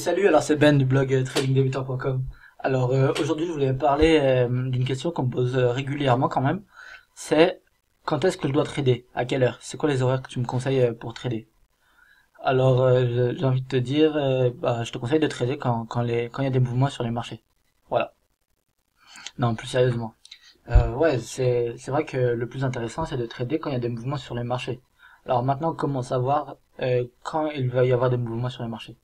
Salut, alors c'est Ben du blog tradingdebutant.com. Alors aujourd'hui je voulais parler d'une question qu'on me pose régulièrement quand même. C'est quand est-ce que je dois trader? À quelle heure? C'est quoi les horaires que tu me conseilles pour trader? Alors j'ai envie de te dire, je te conseille de trader quand il y a des mouvements sur les marchés. Voilà. Non, plus sérieusement. Ouais, c'est vrai que le plus intéressant c'est de trader quand il y a des mouvements sur les marchés. Alors maintenant comment savoir quand il va y avoir des mouvements sur les marchés?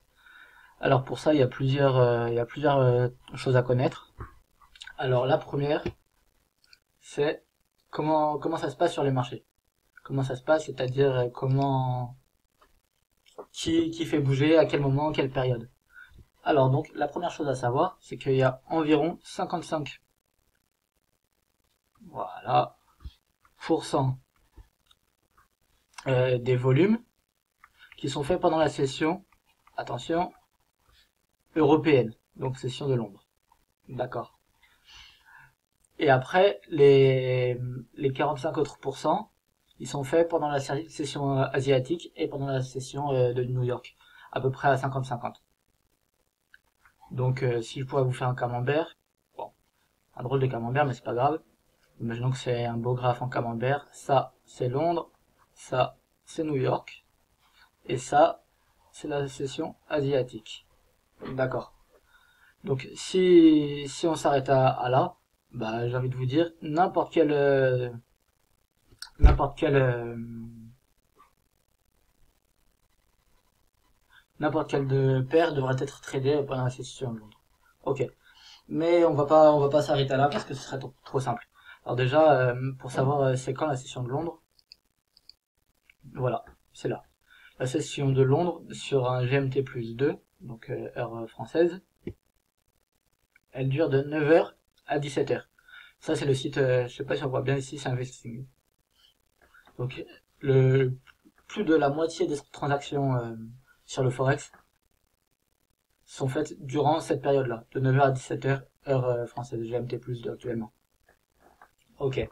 Alors pour ça, il y a plusieurs choses à connaître. Alors la première, c'est comment ça se passe sur les marchés. Comment ça se passe, c'est-à-dire qui fait bouger, à quel moment, quelle période. Alors donc la première chose à savoir, c'est qu'il y a environ 55 voilà pourcents des volumes qui sont faits pendant la session, attention, européenne, donc session de Londres. D'accord. Et après, les 45 autres pourcents, ils sont faits pendant la session asiatique et pendant la session de New York, à peu près à 50-50. Donc si je pourrais vous faire un camembert, bon, un drôle de camembert, mais c'est pas grave. Imaginons que c'est un beau graphe en camembert. Ça, c'est Londres, ça, c'est New York, et ça, c'est la session asiatique. D'accord. Donc si on s'arrête à là, j'ai envie de vous dire, n'importe quelle n'importe quelle de paire devrait être tradée pendant la session de Londres. Ok. Mais on va pas s'arrêter là parce que ce serait trop simple. Alors déjà, pour savoir c'est quand la session de Londres, voilà, c'est là. La session de Londres sur un GMT plus 2, donc heure française, elle dure de 9h à 17h. Ça c'est le site, je sais pas si on voit bien ici, c'est Investing. Donc le plus de la moitié des transactions sur le Forex sont faites durant cette période-là, de 9h à 17h, heure française, GMT plus 2 actuellement. Ok.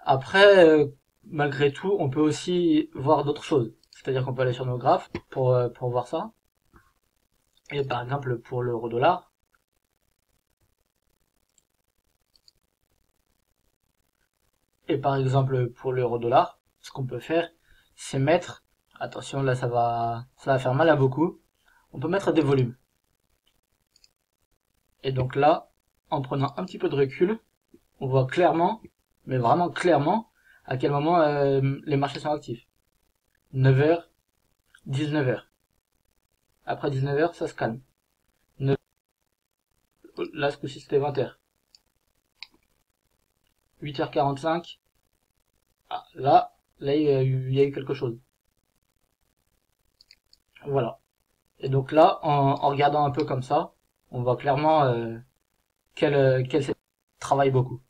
Après, malgré tout, on peut aussi voir d'autres choses. C'est-à-dire qu'on peut aller sur nos graphes pour voir ça. Et par exemple, pour l'euro-dollar, ce qu'on peut faire, c'est mettre, attention, là ça va faire mal à beaucoup, on peut mettre des volumes. Et donc là, en prenant un petit peu de recul, on voit clairement, mais vraiment clairement, à quel moment les marchés sont actifs. 9h, 19h. Après 19h, ça se calme. Là, ce coup-ci, c'était 20h. 8h45. Ah, là, il y a eu quelque chose. Voilà. Et donc là, en regardant un peu comme ça, on voit clairement quel travaille beaucoup.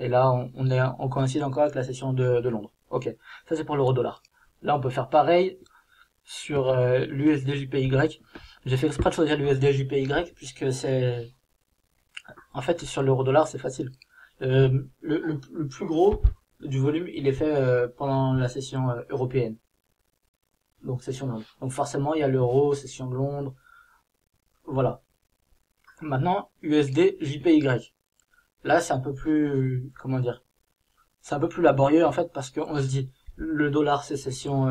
Et là, on coïncide encore avec la session de Londres. Ok. Ça, c'est pour l'euro-dollar. Là, on peut faire pareil sur l'USD-JPY. J'ai fait exprès de choisir l'USD-JPY puisque en fait, sur l'euro-dollar, c'est facile. Le plus gros du volume, il est fait pendant la session européenne. Donc session de Londres. Donc forcément, il y a l'euro, session de Londres. Voilà. Maintenant, USD, JPY. Là, c'est un peu plus, comment dire, c'est un peu plus laborieux en fait parce qu'on se dit, le dollar, c'est session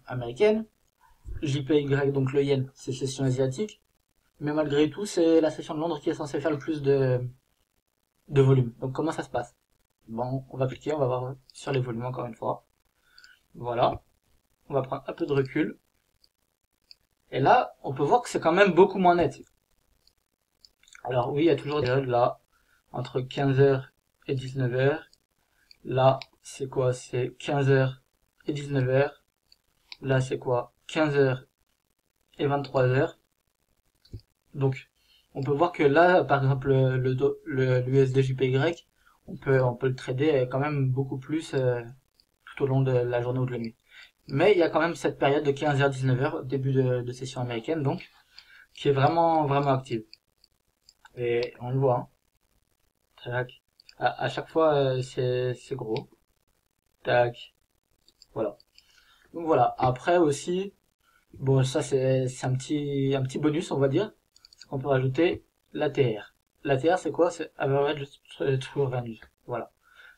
américaine. JPY, donc le yen, c'est session asiatique. Mais malgré tout, c'est la session de Londres qui est censée faire le plus de volume. Donc comment ça se passe? Bon, on va cliquer, on va voir sur les volumes encore une fois. Voilà. On va prendre un peu de recul. Et là, on peut voir que c'est quand même beaucoup moins net. Alors oui, il y a toujours des périodes là, entre 15h et 19h. Là, c'est quoi? C'est 15h et 19h. Là, c'est quoi? 15h et 23h. Donc, on peut voir que là, par exemple, l'USD-JPY, on peut le trader quand même beaucoup plus tout au long de la journée ou de la nuit. Mais il y a quand même cette période de 15h-19h, début de session américaine, donc, qui est vraiment, vraiment active. Et on le voit, hein. Tac. À chaque fois, c'est gros. Tac. Voilà. Donc voilà. Après aussi, Bon, ça c'est un petit bonus, on va dire. C'est qu'on peut rajouter l'ATR. L'ATR, c'est quoi? C'est Average True Range. Voilà.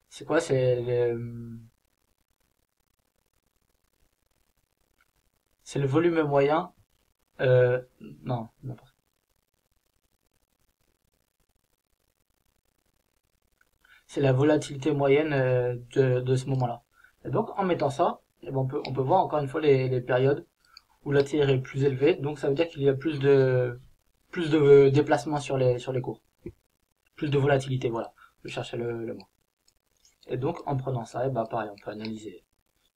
C'est quoi? C'est le volume moyen. Non, n'importe. C'est la volatilité moyenne de ce moment-là. Et donc, en mettant ça, eh ben, on peut voir encore une fois les périodes où l'ATR est plus élevé. Donc, ça veut dire qu'il y a plus de déplacements sur les cours. Plus de volatilité, voilà. Je cherchais le mot. Et donc, en prenant ça, et bah, pareil, on peut analyser.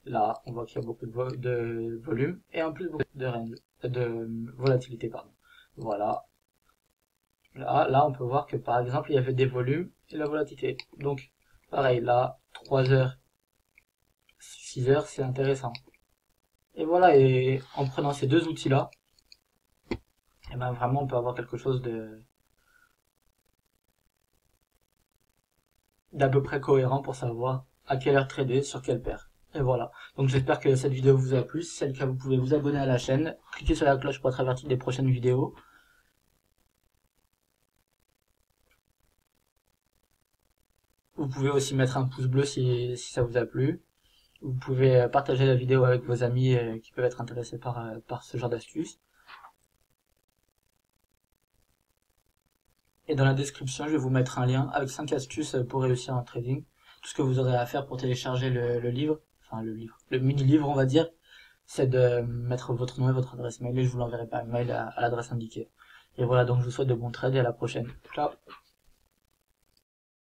Là, on voit qu'il y a beaucoup de volume et en plus beaucoup de range, de volatilité, pardon. Voilà. Là, on peut voir que par exemple, il y avait des volumes et la volatilité. Donc, pareil, là, 3 heures, 6 heures, c'est intéressant. Et voilà, et en prenant ces deux outils-là, et ben vraiment, on peut avoir quelque chose d'à peu près cohérent pour savoir à quelle heure trader, sur quelle paire. Et voilà. Donc j'espère que cette vidéo vous a plu. Si c'est le cas, vous pouvez vous abonner à la chaîne, cliquer sur la cloche pour être averti des prochaines vidéos. Vous pouvez aussi mettre un pouce bleu si ça vous a plu. Vous pouvez partager la vidéo avec vos amis qui peuvent être intéressés par ce genre d'astuces. Et dans la description, je vais vous mettre un lien avec 5 astuces pour réussir en trading. Tout ce que vous aurez à faire pour télécharger le livre, enfin le mini-livre on va dire, c'est de mettre votre nom et votre adresse mail et je vous l'enverrai par mail à l'adresse indiquée. Et voilà, donc je vous souhaite de bons trades et à la prochaine. Ciao!